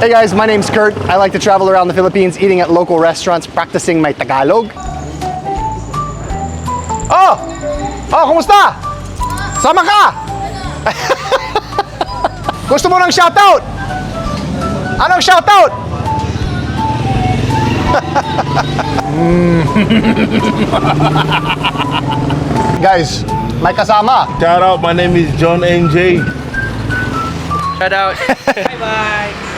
Hey guys, my name's Kurt. I like to travel around the Philippines eating at local restaurants, practicing my Tagalog. Oh! Oh, kumusta? Sama ka? Gusto mo ng shoutout? Anong shoutout? Guys, may kasama. Shout out, my name is John NJ. Shout out. Bye-bye.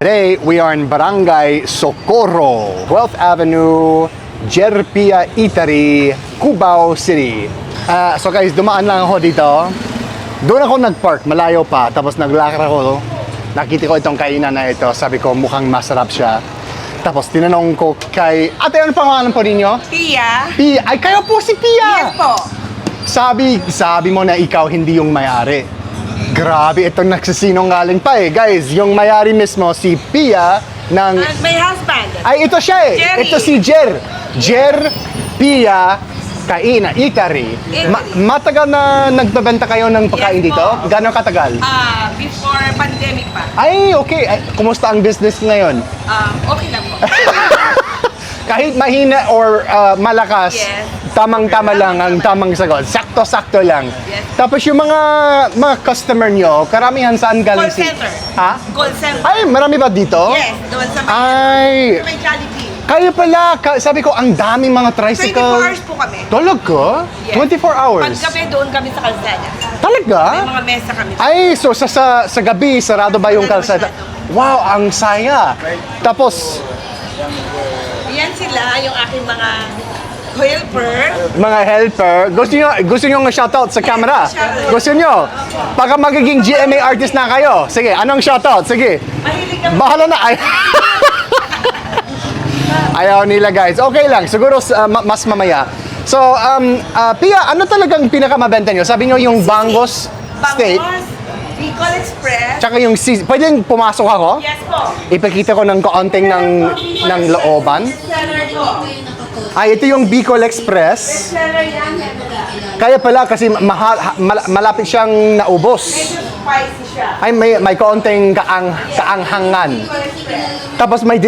Today, we are in Barangay Socorro, 12th Avenue, Jerpia Eatery, Cubao City. So guys, dumaan lang ako dito. Doon ako nag-park, malayo pa. Tapos naglakar ako. Nakita ko itong kainan na ito. Sabi ko, mukhang masarap siya. Tapos tinanong ko kay... Ate, ano pangalan po ninyo? Pia. Pia. Ay, kayo po si Pia! Yes po. Sabi mo na ikaw hindi yung may-ari. Grabe, itong nagsisinungaling pa eh. Guys, yung may-ari mismo, si Pia ng... My husband. Ay, ito siya eh. Jerry. Ito si Jer. Jer, Pia, Kaina, Eatery. Matagal na nagbebenta kayo ng pagkain Yes dito? po. Gano'ng katagal? Before pandemic pa. Ay, okay. Ay, kumusta ang business ngayon? Okay lang po. Kahit mahina or malakas, Yes. tamang-tama lang ang tamang sagot. Sakto-sakto lang. Yes. Tapos yung mga customer nyo, karamihan saan galing? Call center. Ha? Call center. Ay, marami ba dito? Yes, doon sa may, Ay, sa may Jollibee. kayo pala. Sabi ko, ang daming mga 24 tricycle. hours po kami. Talaga? Yes. 24 hours? Paggabi doon kami sa kalsada. Talaga? May mga mesa kami. Ay, so sa gabi, sarado ba yung kalsada? Wow, ang saya. Tapos, Yan sila, yung aking mga helper. mga helper, gusto nyo nga shoutout sa camera? Gusto nyo? Pagka magiging GMA artist na kayo, sige, anong shoutout? Sige, Mahilig kami. bahala na. Ay. Ayaw nila guys. Okay lang, siguro mas mamaya. So, Pia, ano talagang pinakamabenta nyo? Sabi nyo yung Bangus steak, Bangus, Bicol Express. tsaka yung sisig. Pwedeng pumasok ako? Yes po. Ipakita ko ng kaunting ng looban. Bestseller po. Ay, ito yung Bicol Express. Bestseller yan. Kaya pala kasi malapit siyang naubos. Medyo spicy siya. Ay, may kaunting kaanghangan. Bicol Express. Tapos may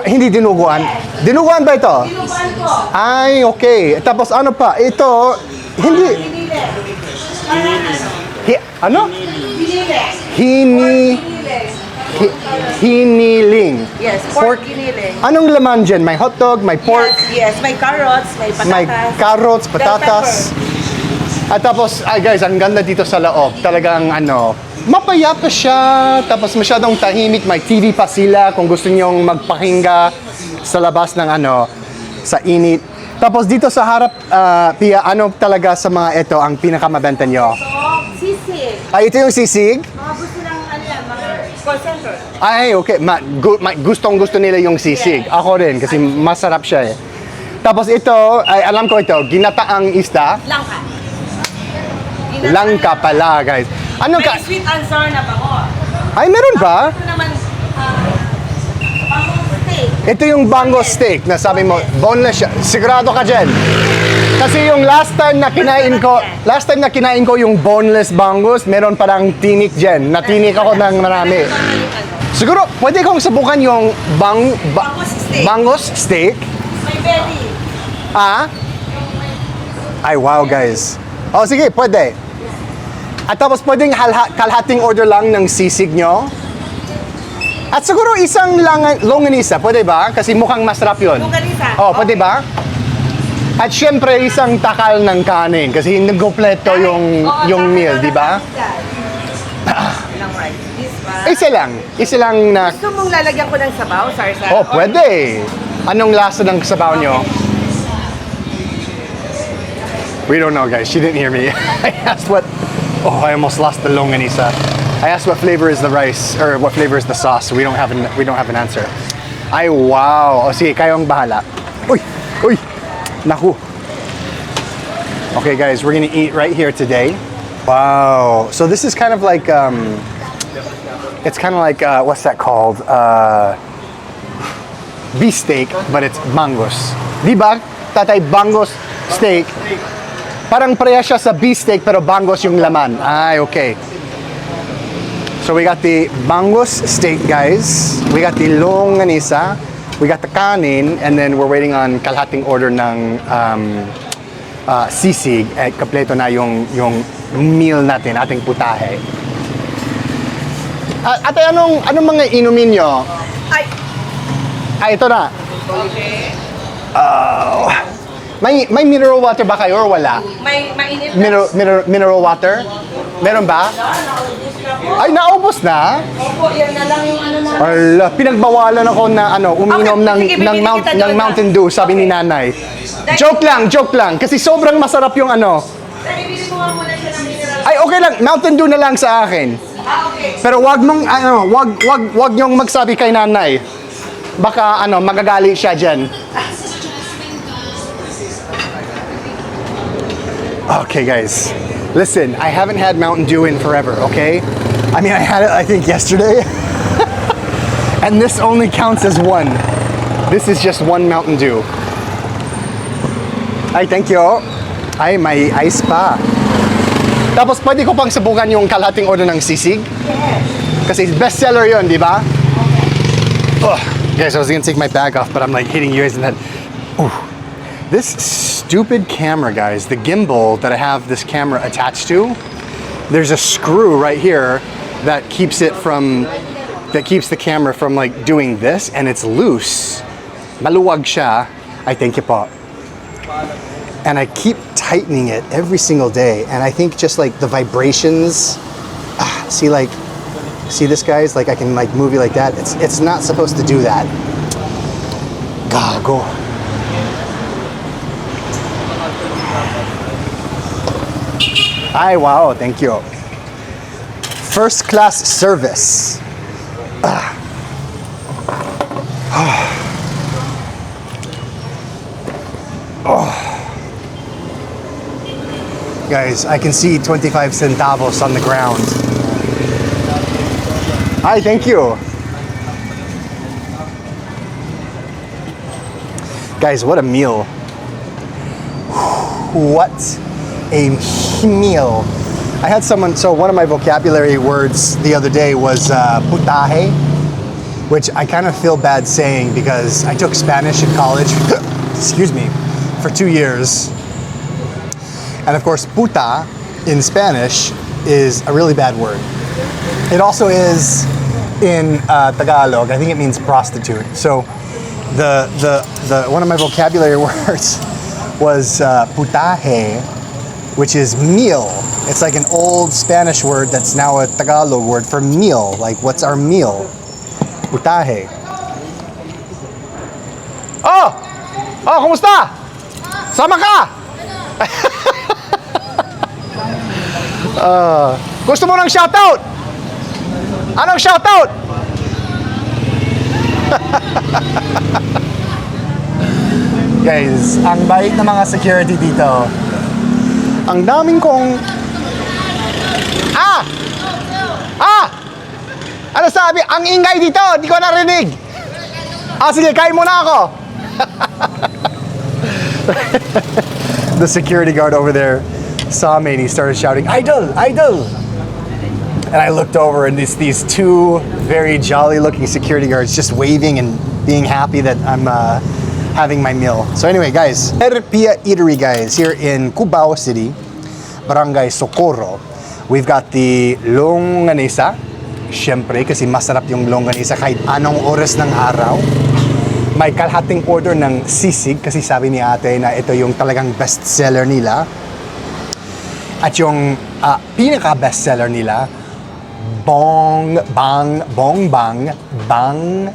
hindi dinuguan. Dinuguan ba ito? Dinuguan po. Ay, okay. Tapos ano pa? Ito, hindi. Binili. Ano? Binili. Hini, Binili. hiniling. Yes, pork binili. Anong laman dyan? May hotdog, may pork, Yes, may carrots, may patatas. may carrots, bell patatas. At tapos, ay guys, ang ganda dito sa loob. Talagang mapayapa siya. Tapos masyadong tahimik. May TV pa sila kung gusto nyong magpakingga sa labas ng sa init. Tapos dito sa harap, Pia, ano talaga sa mga ito ang pinakamabenta nyo? So, sisig. Ay, ito yung sisig? Mga gusto ng mga call center. Ay, okay. Gustong-gusto nila yung sisig. Ako rin, kasi masarap siya eh. Tapos ito, ay alam ko ito, ginataang isda. Langka. Langka pala, guys. Ano May ka? sweet and sour na bango. Ay, meron ba? Ito naman, bango steak. Ito yung Bangus steak na sabi mo, boneless siya. Sigurado ka dyan. Kasi yung last time na kinain ko yung boneless Bangus, meron parang tinik dyan. Natinik ako ng marami. Siguro, pwede kong subukan yung Bangus steak. May belly. Ah? Ay, wow, guys. Oh, sige, pwede. At tapos pwedeng kalhating order lang ng sisig nyo. At siguro isang longanisa, pwede ba? Kasi mukhang masarap yun. Longanisa. Oh, pwede ba? At syempre, isang takal ng kanin. Kasi hindi kompleto yung meal, di ba? Ilang rice. This one. Isa lang na... Gusto mong lalagyan ko ng sabaw, sarsa? Oh, pwede. Anong lasa ng sabaw nyo? We don't know, guys. She didn't hear me. I asked what... Oh, I almost lost the longanisa. I asked what flavor is the rice, or what flavor is the sauce. We don't have an answer. Ay, wow. O sige, kayong bahala. Uy! Uy! Naku. Okay, guys, we're gonna eat right here today. Wow. So this is kind of like, it's kind of like, what's that called? Beef steak, but it's Bangus. Di ba, tatay, Bangus steak? Parang pareha siya sa beef steak pero Bangus yung laman. Ay, okay. So we got the Bangus steak, guys. We got the longanisa. We got the kanin. And then we're waiting on kalahating order ng sisig. At kompleto na yung meal natin, ating putahe. Ate, anong mga inumin nyo? Ay, Ito na. okay. May mineral water ba kayo or wala? May mainit na. Mineral water? Meron ba? Ay, naubos na? Opo, yan na lang yung ano na. Ala, pinagbawalan ako na uminom Okay, sige, bibili kita ng doon Mountain na. Dew, sabi ni nanay. Joke lang. Kasi sobrang masarap yung ano. Bibili mo nga muna siya ng mineral. Ay, okay lang. Mountain Dew na lang sa akin. Okay. Pero wag niyong magsabi kay nanay. Baka magagali siya diyan. Okay, guys. Listen, I haven't had Mountain Dew in forever, okay? I mean, I had it, I think, yesterday. And this only counts as one. This is just one Mountain Dew. Ay, thank you. Ay, may ice pa. Tapos, pwede ko pang subukan yung kalahating order ng sisig? Yes. Kasi bestseller yun, di ba? Oh, guys, I was gonna take my bag off, but I'm like hitting you guys in that. Ooh. This stupid camera, guys, the gimbal that I have this camera attached to, there's a screw right here that keeps the camera from like doing this, and it's loose. Maluwag siya. I thank you po. And I keep tightening it every single day, and I think just like the vibrations, see this, guys? Like I can like move it like that. It's not supposed to do that. Gago. Ay, wow, thank you. First class service. Guys, I can see 25 centavos on the ground. Hi, thank you. Guys, what a meal. What a meal. I had someone, so one of my vocabulary words the other day was putahe, which I kind of feel bad saying because I took Spanish in college, excuse me, for 2 years. And of course, puta in Spanish is a really bad word. It also is in Tagalog. I think it means prostitute. So the one of my vocabulary words was putahe, which is meal. It's like an old Spanish word that's now a Tagalog word for meal. Like, what's our meal? Putahe. Oh, kumusta? Sama ka? Gusto mo ng shoutout? Anong shoutout? Guys, ang bait ng mga security dito. Ang daming kong... Ano sabi? Ang ingay dito, di ko narinig. Sige, kain muna ako. The security guard over there saw me and he started shouting, "Idol! Idol!" And I looked over and these two very jolly looking security guards just waving and being happy that I'm having my meal. So anyway, guys, Karenderya'S Eatery, guys, here in Cubao City, Barangay Socorro. We've got the longanisa. Siyempre, kasi masarap yung longanisa kahit anong oras ng araw. May kalahating order ng sisig kasi sabi ni ate na ito yung talagang best seller nila. At yung pinaka best seller nila, bang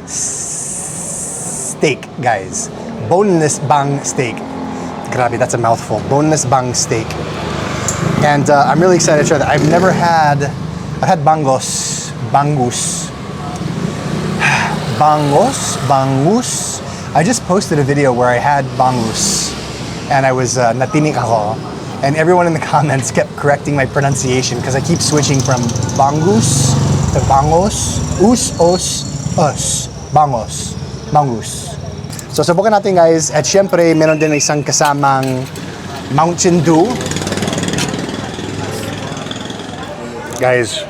steak, guys. Boneless bang steak. Grabe, that's a mouthful. Boneless bang steak. And I'm really excited to try that. I've had Bangus. I just posted a video where I had Bangus and I was natinik ako, and everyone in the comments kept correcting my pronunciation because I keep switching from Bangus to Bangos, Bangus. So subukan natin, guys, at syempre meron din isang kasamang Mountain Dew. Guys,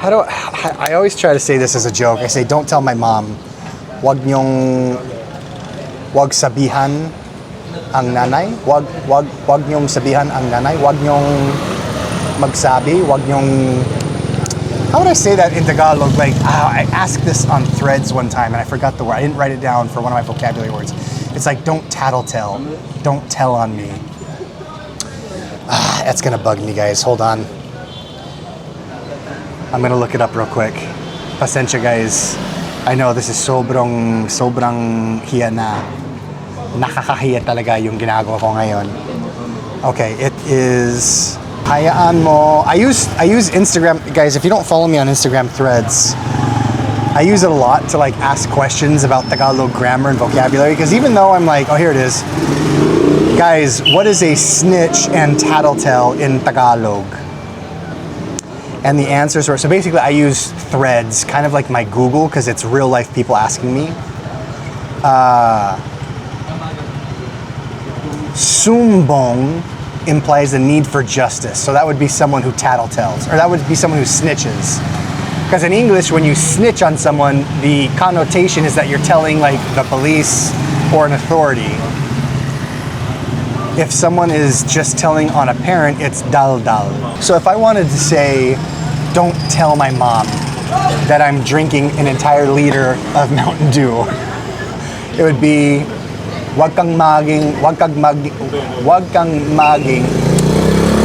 I always try to say this as a joke. I say, don't tell my mom. Wag sabihan ang nanay. Wag niyong sabihan ang nanay. Wag niyong magsabi. Wag niyong... How would I say that in Tagalog? Like, I asked this on Threads one time and I forgot the word. I didn't write it down for one of my vocabulary words. It's like, don't tattletale. Don't tell on me. That's gonna bug me, guys. Hold on. I'm gonna look it up real quick. Pasensya, guys. I know this is sobrang hiya na. Nakakahiya talaga yung ginagawa ko ngayon. Okay, it is... Hayaan mo. I use Instagram, guys. If you don't follow me on Instagram Threads, I use it a lot to like ask questions about Tagalog grammar and vocabulary. Because even though I'm like, oh, here it is, guys. What is a snitch and tattletale in Tagalog? And the answers were, so basically, I use Threads, kind of like my Google, because it's real life people asking me. Sumbong implies a need for justice. So that would be someone who tattletales, or that would be someone who snitches. Because in English, when you snitch on someone, the connotation is that you're telling like the police or an authority. If someone is just telling on a parent, it's dal-dal. So if I wanted to say, don't tell my mom that I'm drinking an entire liter of Mountain Dew, it would be, wag kang maging,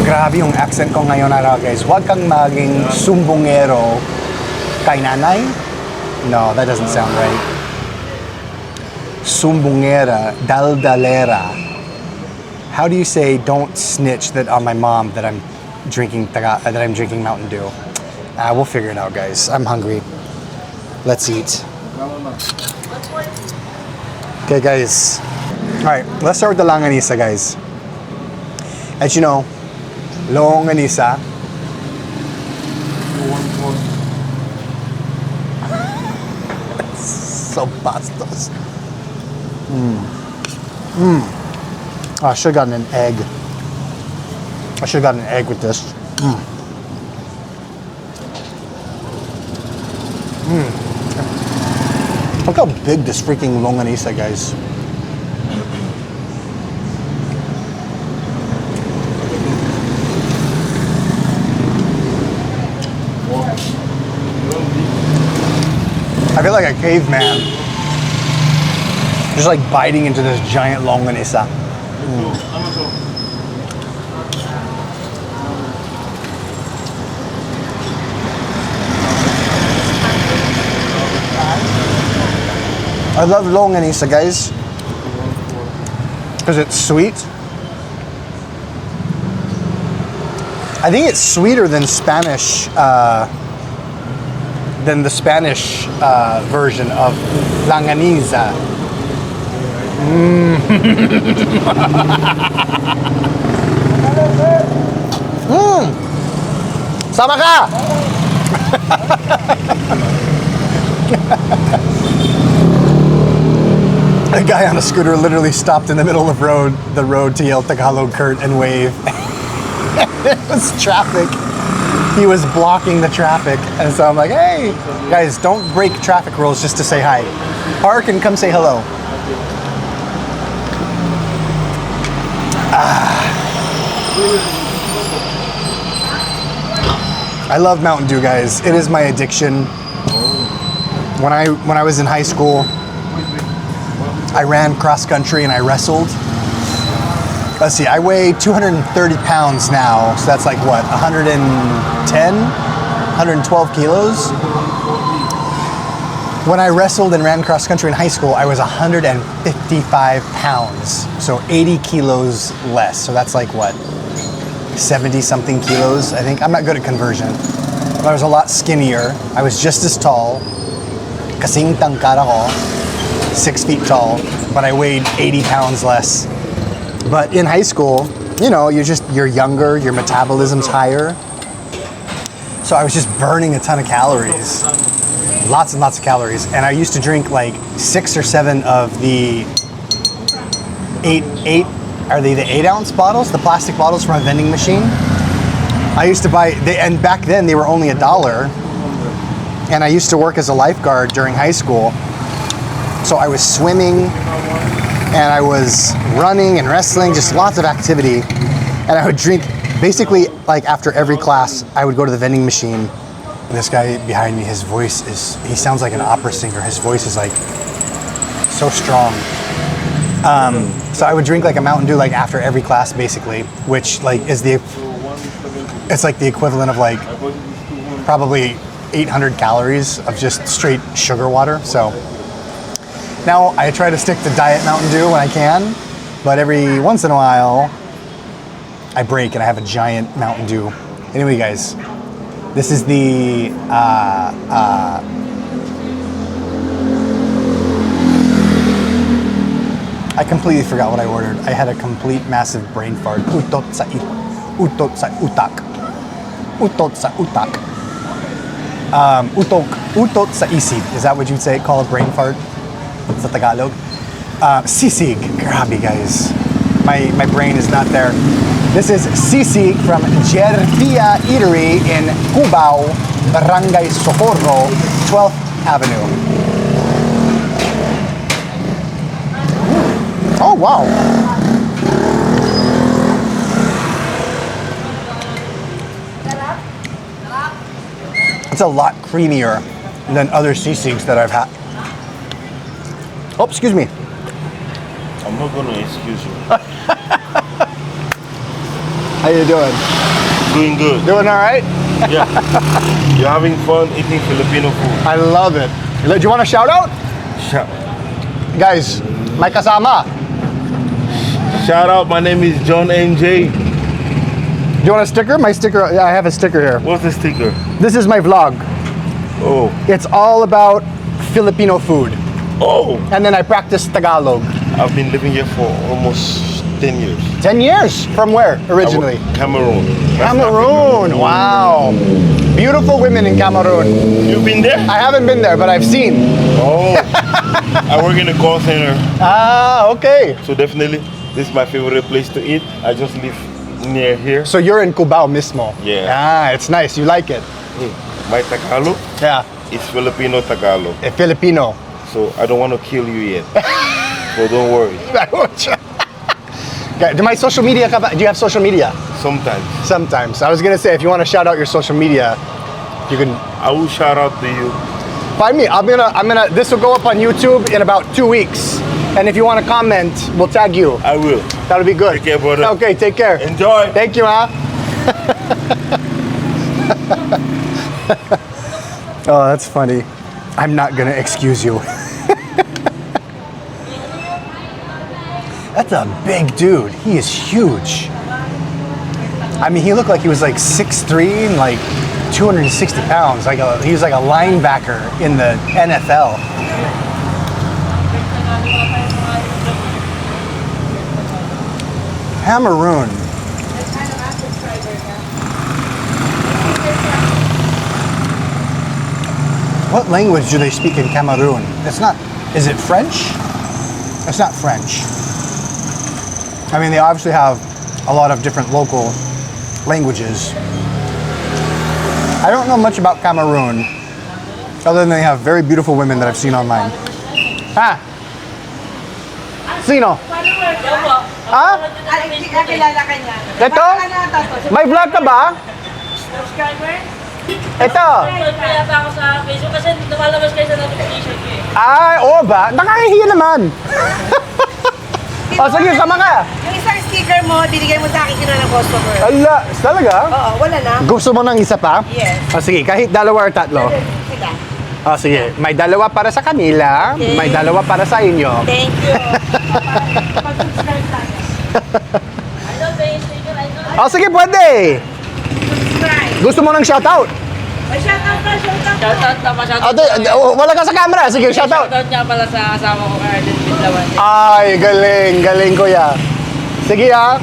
grabe yung accent ko ngayon araw, guys. Wag kang maging sumbongero kay nanay? No, that doesn't sound right. Sumbongera, daldalera. How do you say don't snitch that on my mom that I'm drinking Mountain Dew? We'll figure it out, guys. I'm hungry. Let's eat. Okay, guys. All right, let's start with the longanisa, guys. As you know, longanisa. So bastos. Oh, I should have gotten an egg. I should have gotten an egg with this. Look how big this freaking longanisa, guys. I feel like a caveman. Just like biting into this giant longanisa. I love longanisa, guys, because it's sweet. I think it's sweeter than Spanish, than the Spanish version of longanisa. Sama ka! A guy on a scooter literally stopped in the middle of the road to yell Tagalog Kurt and wave. It was traffic. He was blocking the traffic. And so I'm like, hey, guys, don't break traffic rules just to say hi. Park and come say hello. I love Mountain Dew, guys. It is my addiction. When I was in high school, I ran cross country and I wrestled. Let's see, I weigh 230 pounds now, so that's like what, 110, 112 kilos? When I wrestled and ran cross country in high school, I was 155 pounds, so 80 kilos less. So that's like what, 70 something kilos, I think. I'm not good at conversion, but I was a lot skinnier. I was just as tall. Kasing tangkad ako, 6 feet tall, but I weighed 80 pounds less. But in high school, you know, you're younger, your metabolism's higher. So I was just burning a ton of calories. Lots and lots of calories. And I used to drink like 6 or 7 of the 8 ounce bottles, the plastic bottles from a vending machine. I used to buy, and back then they were only $1. And I used to work as a lifeguard during high school. So I was swimming and I was running and wrestling, just lots of activity. And I would drink, basically like after every class, I would go to the vending machine. This guy behind me, his voice he sounds like an opera singer. His voice is like so strong. So I would drink like a Mountain Dew like after every class basically, which like it's like the equivalent of like probably 800 calories of just straight sugar water. So now I try to stick to Diet Mountain Dew when I can, but every once in a while I break and I have a giant Mountain Dew. Anyway, guys, this is the I completely forgot what I ordered. I had a complete massive brain fart. Utot sa utak. Utot sa utak. Utot sa isip. Is that what you'd say? Call a brain fart? Sa Tagalog? Sisig. Grabe, guys. My brain is not there. This is sisig from Karenderya'S Eatery in Cubao, Barangay Socorro, 12th Avenue. Oh, wow. It's a lot creamier than other sisigs that I've had. Oh, excuse me. I'm not gonna excuse you. How you doing? Doing good. Doing all right? Yeah. You're having fun eating Filipino food. I love it. Do you want a shout out? Guys, may kasama. Shout out, my name is John NJ. Do you want a sticker? My sticker, yeah, I have a sticker here. What's the sticker? This is my vlog. Oh. It's all about Filipino food. Oh. And then I practice Tagalog. I've been living here for almost 10 years. 10 years? From where originally? Cameroon. Cameroon, wow. Beautiful women in Cameroon. You've been there? I haven't been there, but I've seen. Oh. I work in a call center. Ah, okay. So definitely, this is my favorite place to eat. I just live near here. So you're in Cubao mismo? Yeah. Ah, it's nice. You like it? My Tagalog Yeah. is Filipino Tagalog. A Filipino. So I don't want to kill you yet. So don't worry. Do my social media, do you have social media? Sometimes. Sometimes. I was gonna say, if you want to shout out your social media, you can I will shout out to you. find me. This will go up on YouTube in about 2 weeks. And if you want to comment, we'll tag you. I will. That'll be good. Take care, brother. Okay, take care. Enjoy. Thank you, huh? Oh, that's funny. I'm not gonna excuse you. That's a big dude. He is huge. I mean, he looked like he was like 6'3" and like 260 pounds. He was like a linebacker in the NFL. Cameroon. What language do they speak in Cameroon? It's not, is it French? It's not French. I mean, they obviously have a lot of different local languages. I don't know much about Cameroon, other than they have very beautiful women that I've seen online. Ha! Sino? Ha? Kilala ka niya. Ito? May vlog ka ba? Subscriber? Ito. Kaya ako sa Facebook kasi lumalabas kayo sa notification ko eh. Ay, oo ba? Nakakahiya naman. O, sige, sama ka. Yung isang sticker mo, binigay mo sa akin kinuha ng customer. Ala, talaga? Oo, wala na. Gusto mo ng isa pa? Yes. O, sige, kahit dalawa or tatlo. Sige. O, sige. May dalawa para sa kanila, Okay. may dalawa para sa inyo. Thank you. Pag-subscribe tayo. I love the sticker, I know. O, sige, pwede. Subscribe. Gusto mo ng shoutout? May shoutout pa, shoutout pa. Shoutout na pa, O, shoutout. wala ka sa camera. Sige, shoutout. Shoutout nga pala sa asawa ko, Arden Bitlawan. Ay, galing. Galing, kuya. Sige, ha?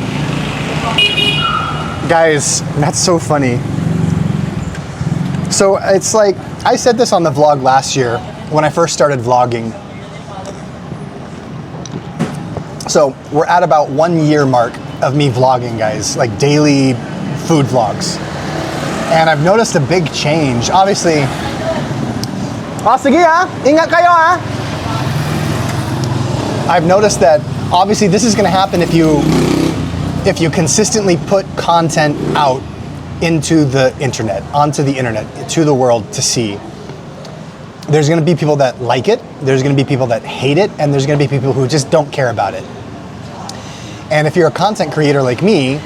Guys, that's so funny. So, it's like, I said this on the vlog last year when I first started vlogging. So, we're at about 1 year mark of me vlogging, guys, like daily food vlogs. And I've noticed a big change. Obviously, Oh, sige ha. Ingat kayo ha. I've noticed that obviously this is going to happen if you consistently put content out into the internet, onto the internet, to the world to see. There's going to be people that like it, there's going to be people that hate it, and there's going to be people who just don't care about it. And if you're a content creator like me,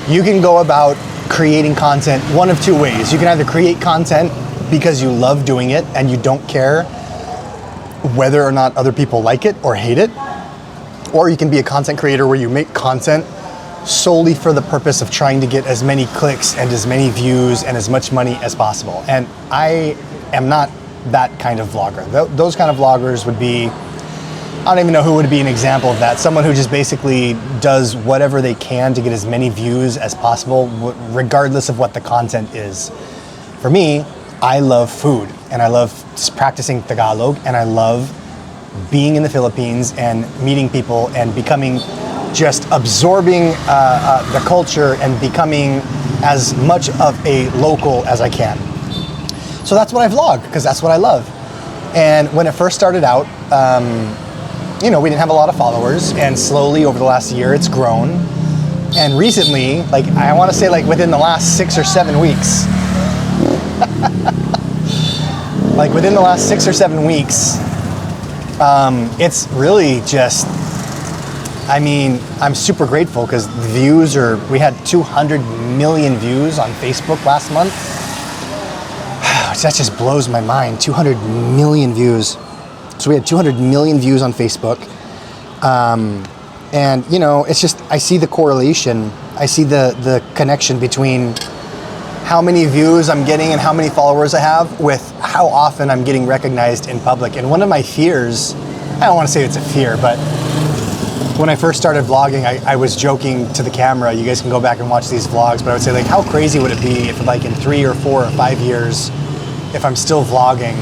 you can go about creating content one of two ways. You can either create content because you love doing it and you don't care whether or not other people like it or hate it, or you can be a content creator where you make content solely for the purpose of trying to get as many clicks and as many views and as much money as possible. And I am not that kind of vlogger. Those kind of vloggers would be, I don't even know who would be an example of that. Someone who just basically does whatever they can to get as many views as possible, regardless of what the content is. For me, I love food and I love practicing Tagalog and I love being in the Philippines and meeting people and becoming, just absorbing the culture and becoming as much of a local as I can. So that's what I vlog, because that's what I love. And when it first started out, we didn't have a lot of followers, and slowly over the last year it's grown. And recently, I want to say within the last 6 or 7 weeks, within the last 6 or 7 weeks, it's really just, I'm super grateful because we had 200 million views on Facebook last month. That just blows my mind, 200 million views. So we had 200 million views on Facebook. And it's just, I see the correlation. I see the connection between how many views I'm getting and how many followers I have with how often I'm getting recognized in public. And one of my fears, I don't want to say it's a fear, but when I first started vlogging, I was joking to the camera. You guys can go back and watch these vlogs, but I would say how crazy would it be if in 3 or 4 or 5 years, if I'm still vlogging,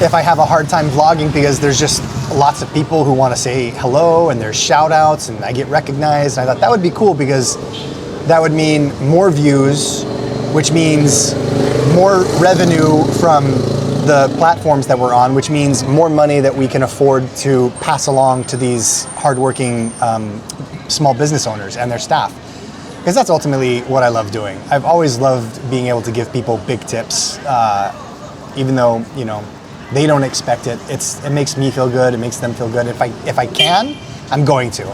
if I have a hard time vlogging because there's just lots of people who want to say hello and there's shout outs and I get recognized. And I thought that would be cool because that would mean more views, which means more revenue from the platforms that we're on, which means more money that we can afford to pass along to these hardworking small business owners and their staff. Because that's ultimately what I love doing. I've always loved being able to give people big tips, even though, they don't expect it. It makes me feel good, it makes them feel good. If I can, I'm going to.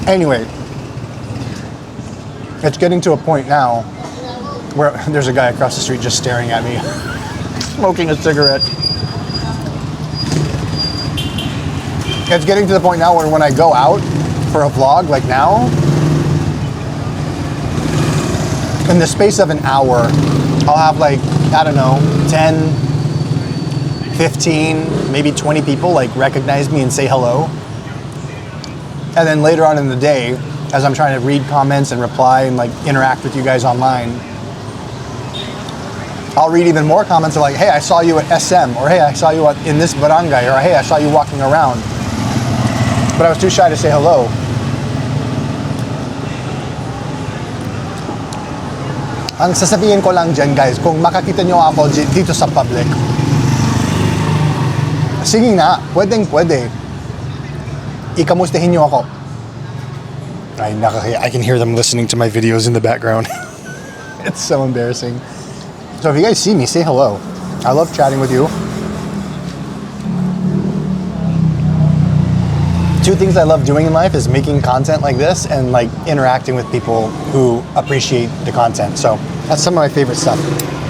Anyway, it's getting to a point now where there's a guy across the street just staring at me, smoking a cigarette. It's getting to the point now where when I go out for a vlog like now, in the space of an hour, I'll have 10, 15, maybe 20 people recognize me and say hello. And then later on in the day, as I'm trying to read comments and reply and interact with you guys online, I'll read even more comments of hey, I saw you at SM, or hey, I saw you in this barangay, or hey, I saw you walking around. But I was too shy to say hello. Ang sasabihin ko lang dyan, guys, kung makakita nyo ako dito sa public, sige nga, pwede. Ikamustahin nyo ako. I can hear them listening to my videos in the background. It's so embarrassing. So if you guys see me, say hello. I love chatting with you. 2 things I love doing in life is making content like this and interacting with people who appreciate the content. So that's some of my favorite stuff.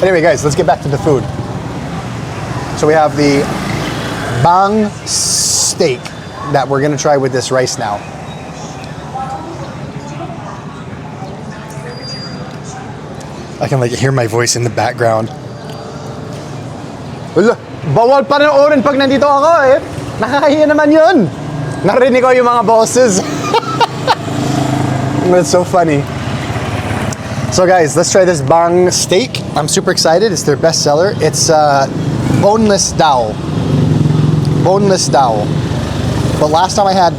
Anyway, guys, let's get back to the food. So we have the bang steak that we're gonna try with this rice now. I can hear my voice in the background. Wala, bawal panoorin pag nandito ako eh. Nakakahiya naman yun. Narinig ko yung mga bosses. That's so funny. So guys, let's try this bang steak. I'm super excited. It's their best seller. It's boneless daw. Boneless daw. But last time I had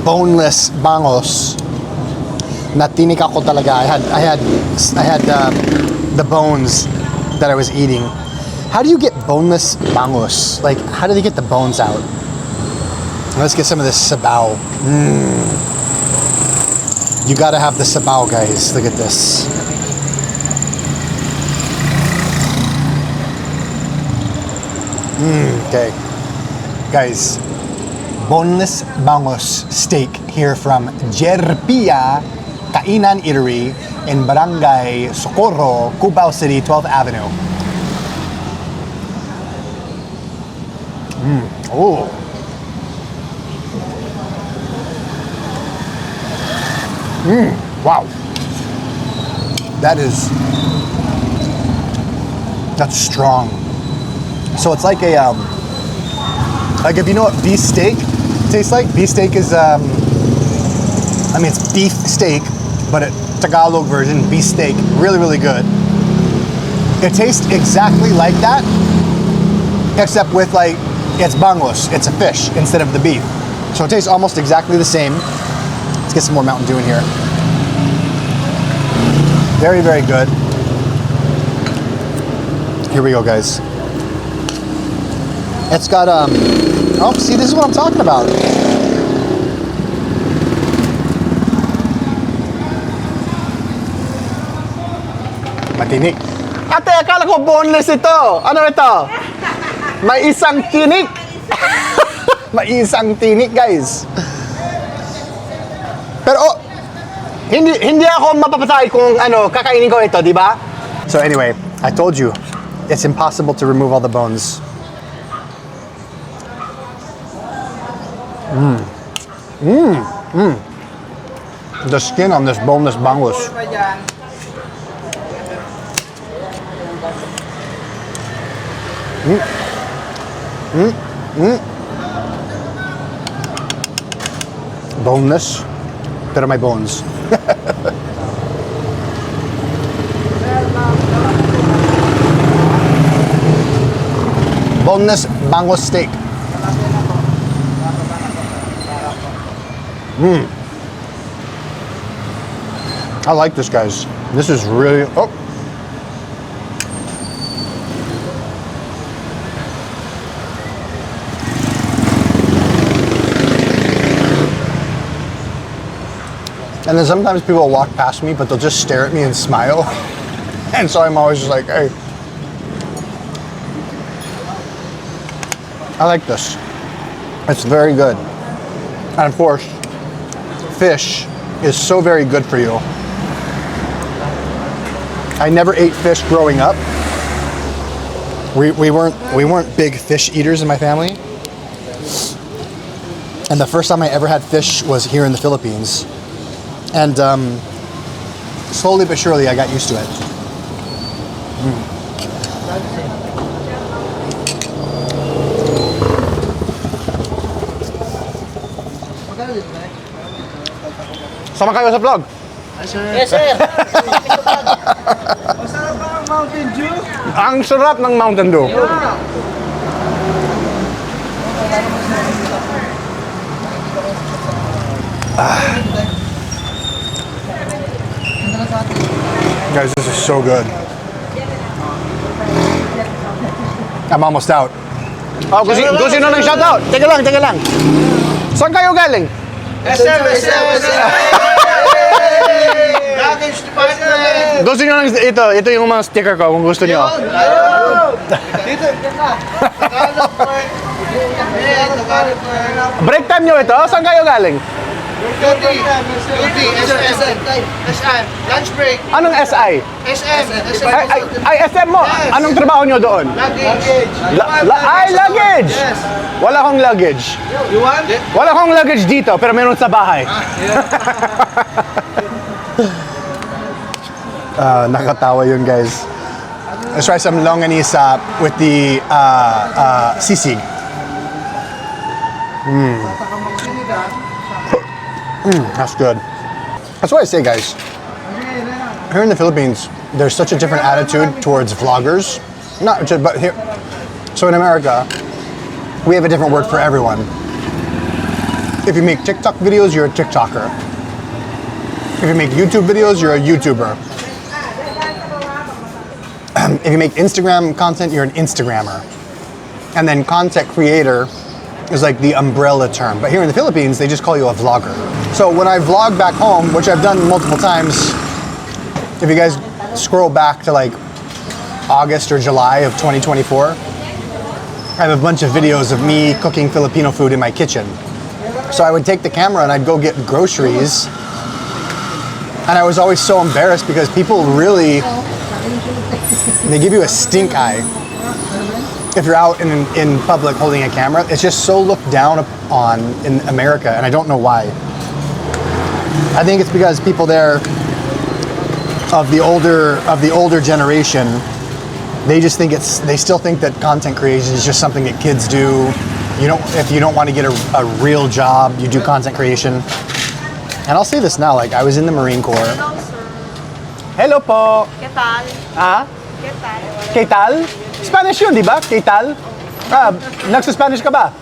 boneless bangus, natinik ako talaga. I had the bones that I was eating. How do you get boneless bangus? Like, how do they get the bones out? Let's get some of this sabaw. You gotta have the sabaw, guys. Look at this. Okay. Guys, boneless bangus steak here from Jerpia Kainan Eatery in Barangay Socorro, Cubao City, 12th Avenue. Oh. Wow. That's strong. So it's like a, like if you know what beef steak tastes like. Beef steak is, I mean, it's beef steak, but a Tagalog version, beef steak, really, really good. It tastes exactly like that, except with like, it's bangus, it's a fish instead of the beef. So it tastes almost exactly the same. Let's get some more Mountain Dew in here. Very, very good. Here we go, guys. It's got, oh, see, this is what I'm talking about. Matinik. Ate, akala ko boneless ito. Ano ito? May isang tinik. May isang tinik, guys. Pero, oh, hindi ako mapapatay kung ano, kakainin ko ito, di ba? So anyway, I told you, it's impossible to remove all the bones. The skin on this boneless bangus. Boneless, pero may bones. Boneless bangus steak. I like this, guys. This is really, oh. And then sometimes people will walk past me, but they'll just stare at me and smile. And so I'm always just like, hey. I like this. It's very good. And of course, fish is so very good for you. I never ate fish growing up. We weren't big fish eaters in my family. And the first time I ever had fish was here in the Philippines. And slowly but surely I got used to it. Sama kayo sa vlog. Yes, sir. Masarap ba ang Mountain Dew? Ang sarap ng Mountain Dew. Guys, this is so good. I'm almost out. Oh, gusto nyo ng shoutout? Teka lang. Saan kayo galing? SM! Luggage department! Gusto nyo ng ito yung mga sticker ko kung gusto nyo. Dito ka! Tagalog part! Break time nyo ito? Saan kayo galing? Duty! SM! Lunch break! Anong SI? SM! Ay, SM mo? Anong trabaho nyo doon? Luggage! Luggage! Yes! Wala akong luggage. You want? Wala akong luggage dito, pero meron sa bahay. Nakakatawa yun, guys. Let's try some longanisa with the sisig. That's good. That's what I say, guys. Here in the Philippines, there's such a different attitude towards vloggers. Not just, but here. So in America, we have a different word for everyone. If you make TikTok videos, you're a TikToker. If you make YouTube videos, you're a YouTuber. if you make Instagram content, you're an Instagrammer. And then content creator is like the umbrella term. But here in the Philippines, they just call you a vlogger. So when I vlog back home, which I've done multiple times, if you guys scroll back to like August or July of 2024, I have a bunch of videos of me cooking Filipino food in my kitchen. So I would take the camera and I'd go get groceries. And I was always so embarrassed because people really, they give you a stink eye if you're out in public holding a camera. It's just so looked down on in America, and I don't know why. I think it's because people there of the older generation, they just think they still think that content creation is just something that kids do. If you don't want to get a real job, you do content creation. And I'll say this now, like I was in the Marine Corps. Hello, sir. Hello po. ¿Qué tal? Ah? ¿Qué tal? ¿Qué tal? Spanish yun, di ba? ¿Qué tal? Nagsa-Spanish ka ba?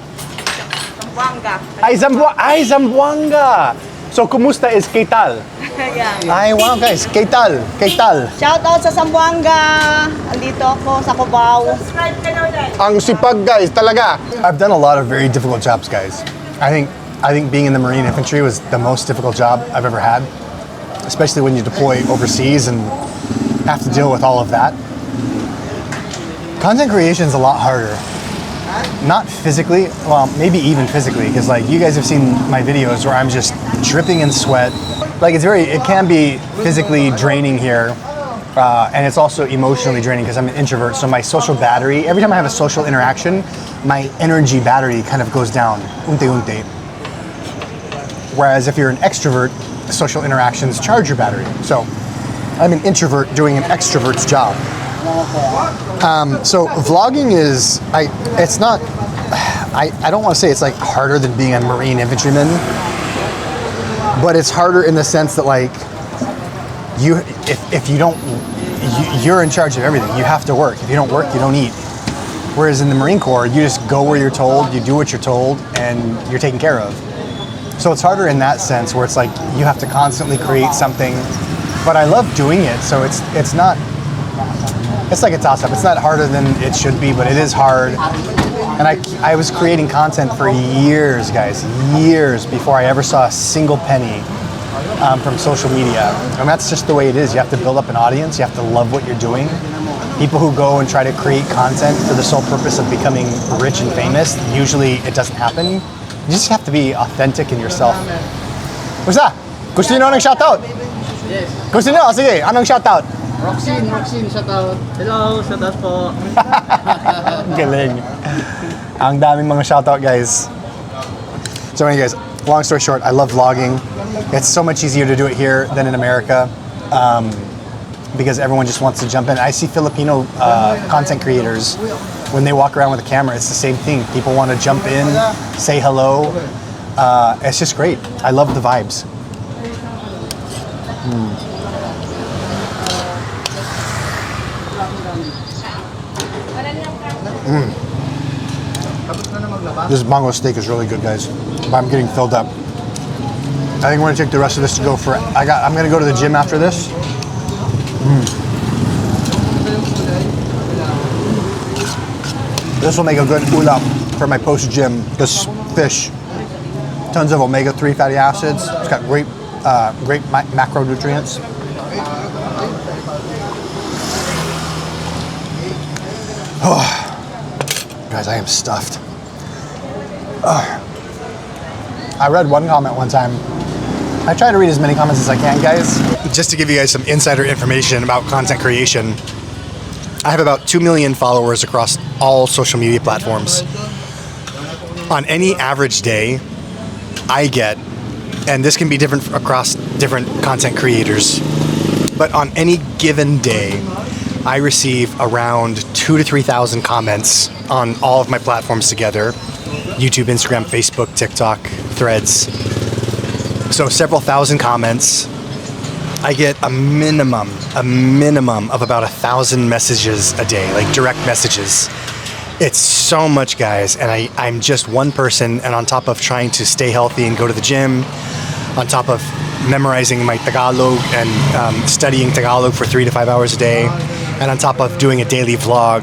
Zamboanga. Zamboanga. So, kumusta is ¿qué tal? Yeah. Ay, wow guys, ¿qué tal? ¿Qué tal? Shout out sa Zamboanga. Andito ako sa Cubao. Subscribe ka na ulit. Ang sipag guys, talaga. I've done a lot of very difficult jobs, guys. I think being in the Marine Infantry was the most difficult job I've ever had, especially when you deploy overseas and have to deal with all of that. Content creation is a lot harder. Not physically, well, maybe even physically, because like you guys have seen my videos where I'm just dripping in sweat. Like it can be physically draining here, and it's also emotionally draining because I'm an introvert. So my social battery, every time I have a social interaction, my energy battery kind of goes down. Unti. Whereas if you're an extrovert, social interactions charge your battery. So I'm an introvert doing an extrovert's job. So vlogging is, I don't want to say it's like harder than being a Marine infantryman, but it's harder in the sense that like if you don't, you're in charge of everything. You have to work. If you don't work, you don't eat. Whereas in the Marine Corps, you just go where you're told, you do what you're told, and you're taken care of. So it's harder in that sense where it's like you have to constantly create something, but I love doing it. So it's not, it's like a toss-up. It's not harder than it should be, but it is hard. And I was creating content for years, guys, years before I ever saw a single penny from social media. And that's just the way it is. You have to build up an audience. You have to love what you're doing. People who go and try to create content for the sole purpose of becoming rich and famous, usually it doesn't happen. You just have to be authentic in yourself. What's that? Gusto niyo ng shoutout? Yes. Gusto niyo? Sige, anong shoutout? Roxine, shout out. Hello, shout out po. Galing. Ang daming mga shoutout, guys. So anyway, guys, long story short, I love vlogging. It's so much easier to do it here than in America because everyone just wants to jump in. I see Filipino content creators, when they walk around with a camera, it's the same thing. People want to jump in, say hello. It's just great. I love the vibes. This Bangus steak is really good, guys. I'm getting filled up. I think we're gonna take the rest of this to go for. I'm gonna go to the gym after this. This will make a good ulam for my post-gym. This fish, tons of omega-3 fatty acids. It's got great macronutrients. Guys, I am stuffed. I read one comment one time. I try to read as many comments as I can, guys. Just to give you guys some insider information about content creation, I have about 2 million followers across all social media platforms. On any average day, I get, and this can be different across different content creators, but on any given day, I receive around 2,000 to 3,000 comments on all of my platforms together: YouTube, Instagram, Facebook, TikTok, Threads. So several thousand comments. I get a minimum of about 1,000 messages a day, like direct messages. It's so much, guys, and I'm just one person, and on top of trying to stay healthy and go to the gym, on top of memorizing my Tagalog and studying Tagalog for 3 to 5 hours a day, And on top of doing a daily vlog,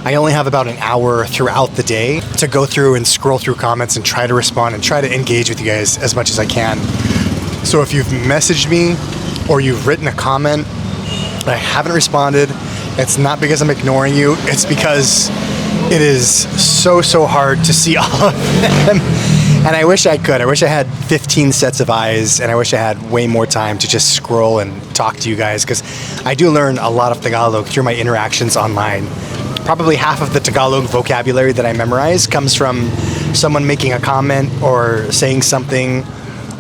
I only have about an hour throughout the day to go through and scroll through comments and try to respond and try to engage with you guys as much as I can. So if you've messaged me or you've written a comment and I haven't responded, it's not because I'm ignoring you, it's because it is so hard to see all of them. And I wish I could. I wish I had 15 sets of eyes, and I wish I had way more time to just scroll and talk to you guys, because I do learn a lot of Tagalog through my interactions online. Probably half of the Tagalog vocabulary that I memorize comes from someone making a comment or saying something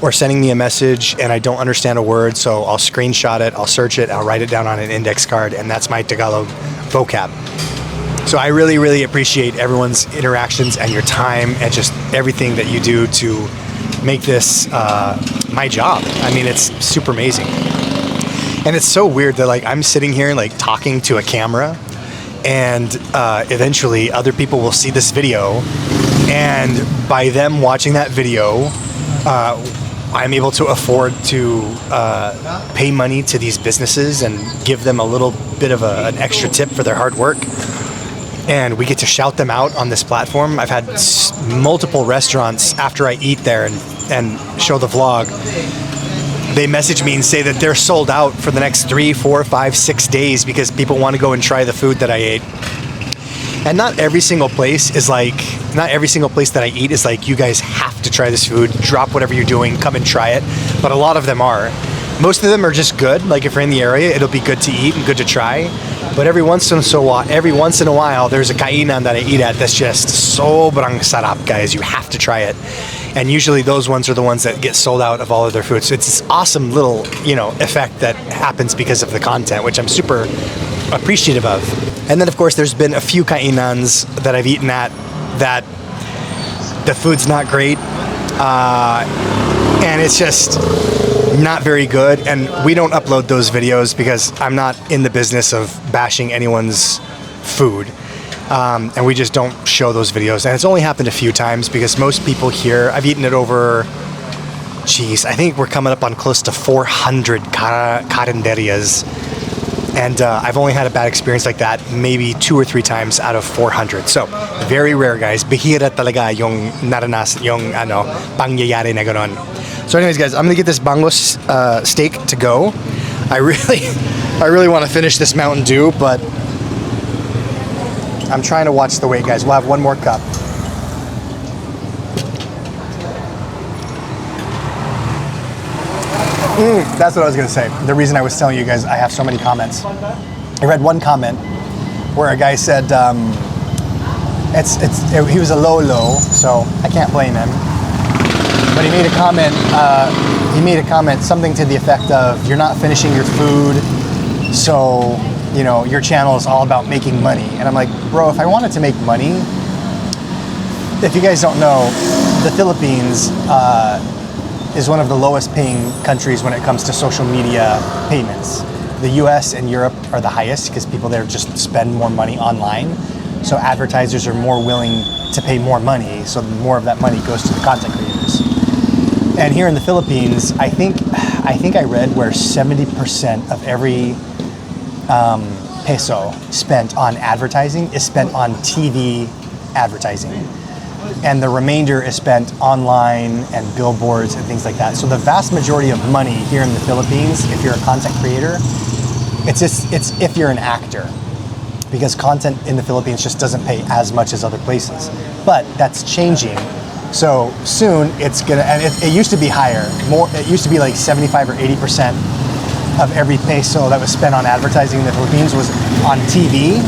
or sending me a message and I don't understand a word, so I'll screenshot it, I'll search it, I'll write it down on an index card, and that's my Tagalog vocab. So I really appreciate everyone's interactions and your time and just everything that you do to make this my job. I mean, it's super amazing. And it's so weird that like I'm sitting here like talking to a camera, and eventually other people will see this video, and by them watching that video, I'm able to afford to pay money to these businesses and give them a little bit of an extra tip for their hard work. And we get to shout them out on this platform. I've had multiple restaurants after I eat there and show the vlog, they message me and say that they're sold out for the next 3, 4, 5, 6 days because people want to go and try the food that I ate. And not every single place that I eat is like, you guys have to try this food, drop whatever you're doing, come and try it. But a lot of them are. Most of them are just good. Like if you're in the area, it'll be good to eat and good to try. But every once in a while, there's a kainan that I eat at that's just sobrang sarap, guys. You have to try it. And usually those ones are the ones that get sold out of all of their food. So it's this awesome little, effect that happens because of the content, which I'm super appreciative of. And then of course there's been a few kainans that I've eaten at that the food's not great. And it's just not very good, and we don't upload those videos because I'm not in the business of bashing anyone's food, and we just don't show those videos. And it's only happened a few times because most people here, I've eaten it over, I think we're coming up on close to 400 Karenderya'S, and I've only had a bad experience like that maybe 2 or 3 times out of 400. So very rare, guys. Bihira talaga yung naranas, yung pangyayari na ganon. So anyways, guys, I'm gonna get this Bangus steak to go. I really want to finish this Mountain Dew, but I'm trying to watch the weight, guys. We'll have one more cup. That's what I was gonna say. The reason I was telling you guys I have so many comments. I read one comment where a guy said he was a low, so I can't blame him. But he made a comment, something to the effect of, you're not finishing your food, so, your channel is all about making money. And I'm like, bro, if I wanted to make money, if you guys don't know, the Philippines is one of the lowest paying countries when it comes to social media payments. The US and Europe are the highest because people there just spend more money online. So advertisers are more willing to pay more money, so more of that money goes to the content creators. And here in the Philippines, I think I read where 70% of every peso spent on advertising is spent on TV advertising. And the remainder is spent online and billboards and things like that. So the vast majority of money here in the Philippines, if you're a content creator, it's if you're an actor. Because content in the Philippines just doesn't pay as much as other places. But that's changing. So soon it's gonna, and it used to be higher. It used to be like 75 or 80% of every peso that was spent on advertising in the Philippines was on TV.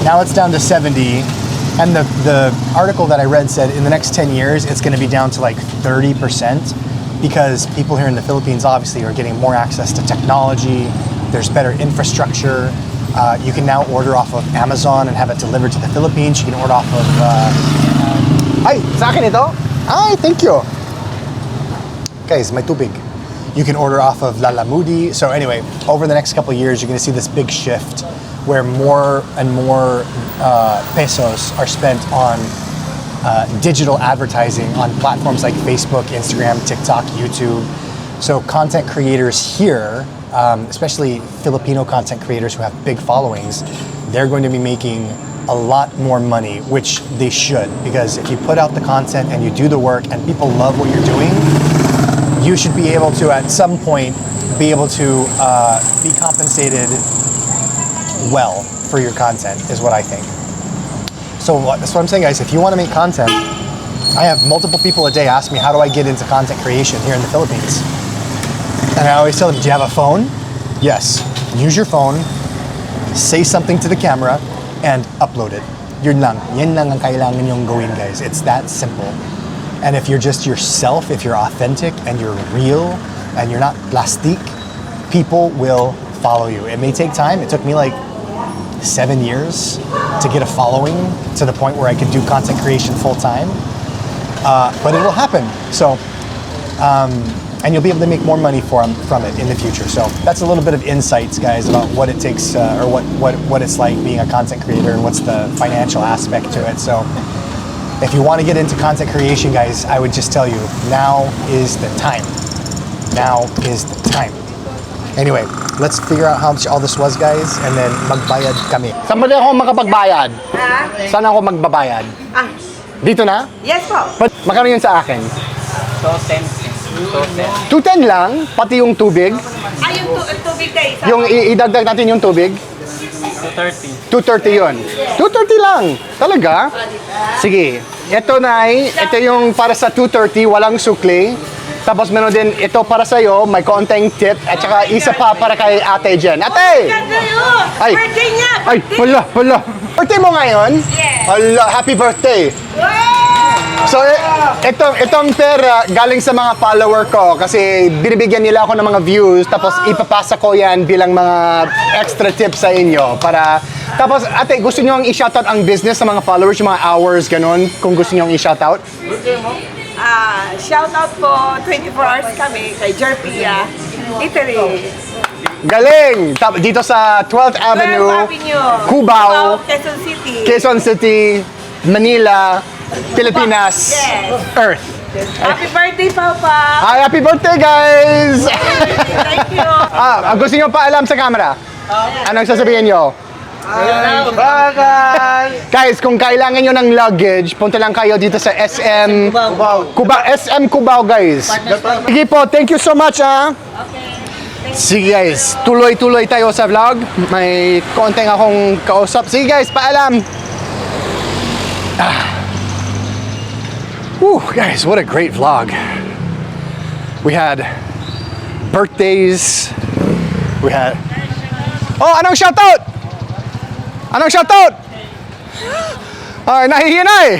Now it's down to 70. And the article that I read said in the next 10 years, it's gonna be down to like 30%, because people here in the Philippines obviously are getting more access to technology. There's better infrastructure. You can now order off of Amazon and have it delivered to the Philippines. You can order off of... Ay, sa akin ito? Ay, thank you. Guys, may tubig. You can order off of Lalamudi. So anyway, over the next couple of years, you're going to see this big shift where more and more pesos are spent on digital advertising on platforms like Facebook, Instagram, TikTok, YouTube. So content creators here especially Filipino content creators who have big followings, they're going to be making a lot more money, which they should, because if you put out the content and you do the work and people love what you're doing, you should be able to, at some point, be able to be compensated well for your content, is what I think. So that's what I'm saying, guys. If you want to make content, I have multiple people a day ask me, how do I get into content creation here in the Philippines? And I always tell them, do you have a phone? Yes. Use your phone, say something to the camera, and upload it. Yun lang. Yan lang ang kailangan nyong gawin, guys. It's that simple. And if you're just yourself, if you're authentic and you're real and you're not plastic, people will follow you. It may take time. It took me like 7 years to get a following to the point where I could do content creation full time. But it will happen. So, and you'll be able to make more money from it in the future. So that's a little bit of insights, guys, about what it takes or what it's like being a content creator and what's the financial aspect to it. So if you want to get into content creation, guys, I would just tell you, now is the time. Now is the time. Anyway, let's figure out how much all this was, guys, and then magbayad kami. Saan ba ako makapagbayad? Saan ako magbabayad? Dito na? Yes po. Magkano yun sa akin? 210. 210 lang, pati yung tubig. Yung tubig guys. Yung idagdag natin yung tubig. 230. 230 yun. 230 lang. Talaga? Sige. Ito yung para sa 230, walang sukli. Tapos meron din ito para sa'yo, may konting tip. At saka isa pa para kay Ate Jen. Ate! Ay! Birthday niya! Ay! Wala! Birthday mo ngayon? Yes. Hala, happy birthday! So, itong pera galing sa mga follower ko kasi binibigyan nila ako ng mga views tapos ipapasa ko yan bilang mga extra tips sa inyo para... Tapos, ate, gusto nyo ang i-shoutout ang business sa mga followers, yung mga hours, ganun, kung gusto nyo ang i-shoutout? Shout out po, 24 hours kami kay Jerpia Eateries. Galing! Dito sa 12th Avenue, Cubao, Quezon City, Manila, Pilipinas, Yes. Earth. Happy birthday, Papa! Hi, happy birthday, guys! Thank you! Gusto nyo pa alam sa camera? Anong sasabihin nyo? Guys, kung kailangan nyo ng luggage, punta lang kayo dito sa SM Cubao. SM Cubao, guys. Sige po, thank you so much, Sige, guys, tuloy-tuloy tayo sa vlog. May konting akong kausap. Sige, guys, paalam. Guys, what a great vlog. We had birthdays. We had... Oh, anong shoutout? Anong shoutout? Ay, nahihiya na eh.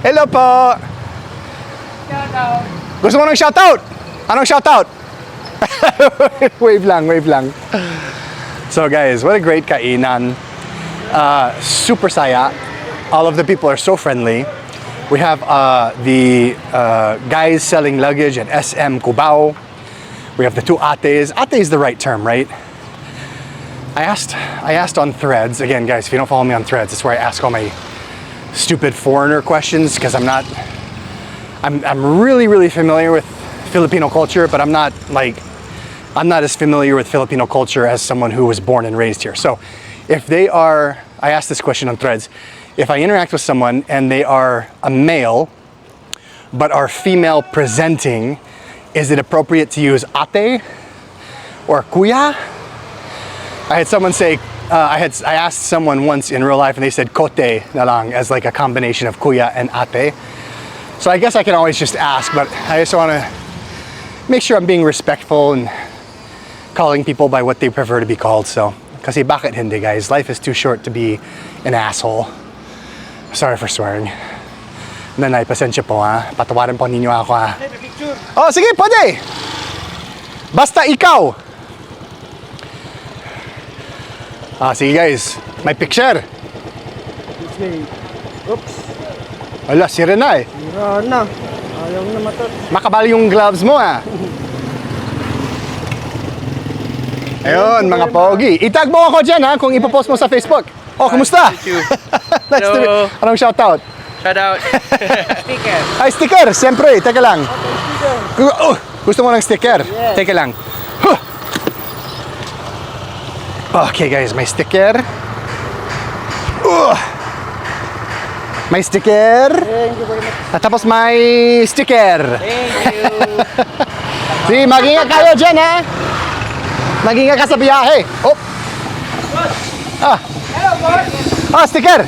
Hello po. Shoutout. Gusto mo ng shoutout? Anong shoutout? wave lang. So guys, what a great kainan. Super saya. All of the people are so friendly. We have the guys selling luggage at SM Cubao. We have the two ates. Ate is the right term, right? I asked on Threads. Again, guys, if you don't follow me on Threads, it's where I ask all my stupid foreigner questions because I'm really familiar with Filipino culture, but I'm not as familiar with Filipino culture as someone who was born and raised here. So I asked this question on Threads. If I interact with someone and they are a male, but are female presenting, is it appropriate to use ate or kuya? I had someone say, I asked someone once in real life and they said kote na lang as like a combination of kuya and ate. So I guess I can always just ask, but I just want to make sure I'm being respectful and calling people by what they prefer to be called. So, kasi bakit hindi, guys? Life is too short to be an asshole. Sorry for swearing. Nanay, pasensya po patawarin po ninyo ako Oh, sige, pwede. Basta ikaw. Sige guys, may picture. Oops. Wala, sira na Sira na. Ayaw na matot. Makabal yung gloves mo Ayun, mga pogi. Itag mo ako dyan kung ipopost mo sa Facebook. Oh, kumusta? Nice to meet. Anong shoutout? Shout out. Sticker. Ay, sticker. Siyempre, teka lang. Oh, gusto mo ng sticker? Teka lang. Huh. Okay guys, may sticker. May sticker. Thank you very much. At tapos may sticker. Thank you. Sige, mag-ingat kayo dyan ha. Mag-ingat ka sa biyahe. Oh. Ah, sticker.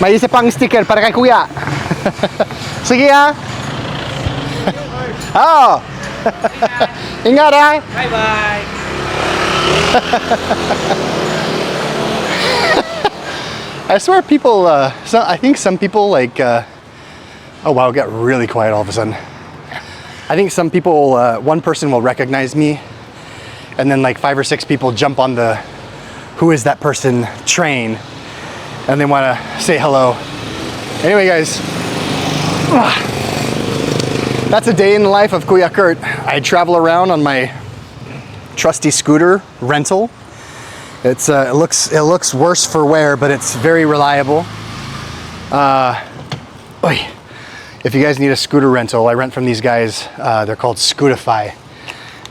May isa pang sticker para kay kuya. Sige ha. Oh. Ingat ha. Bye-bye. I swear people, I think some people like, oh wow, it got really quiet all of a sudden. I think some people, one person will recognize me, and then like 5 or 6 people jump on the who is that person train, and they want to say hello. Anyway guys, that's a day in the life of Kuya Kurt. I travel around on my trusty scooter rental. It looks worse for wear, but it's very reliable. If you guys need a scooter rental, I rent from these guys. They're called Scootify.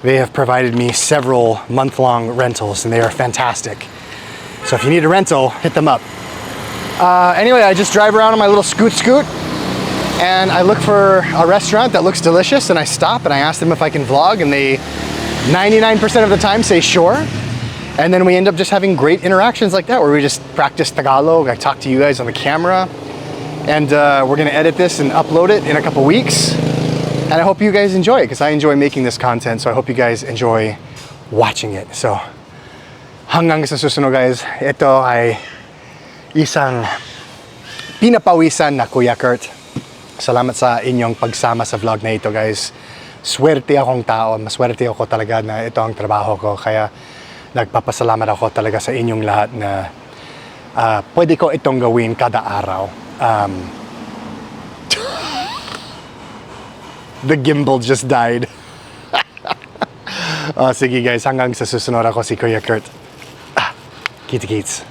They have provided me several month-long rentals, and they are fantastic. So if you need a rental, hit them up. Anyway, I just drive around on my little scoot, and I look for a restaurant that looks delicious, and I stop and I ask them if I can vlog, and they 99% of the time say sure. And then we end up just having great interactions like that, where we just practice Tagalog. I talk to you guys on the camera, and we're gonna edit this and upload it in a couple weeks. And I hope you guys enjoy it, because I enjoy making this content, so I hope you guys enjoy watching it. So, hanggang sa susunod guys, ito ay isang pinapawisan na Kuya Kurt. Salamat sa inyong pagsama sa vlog na ito guys. Swerte akong tao, maswerte ako talaga na ito ang trabaho ko, kaya nagpapasalamat ako talaga sa inyong lahat na pwede ko itong gawin kada araw. The gimbal just died. Sige guys, hanggang sa susunod, ako si Kuya Kurt. Kita-kits.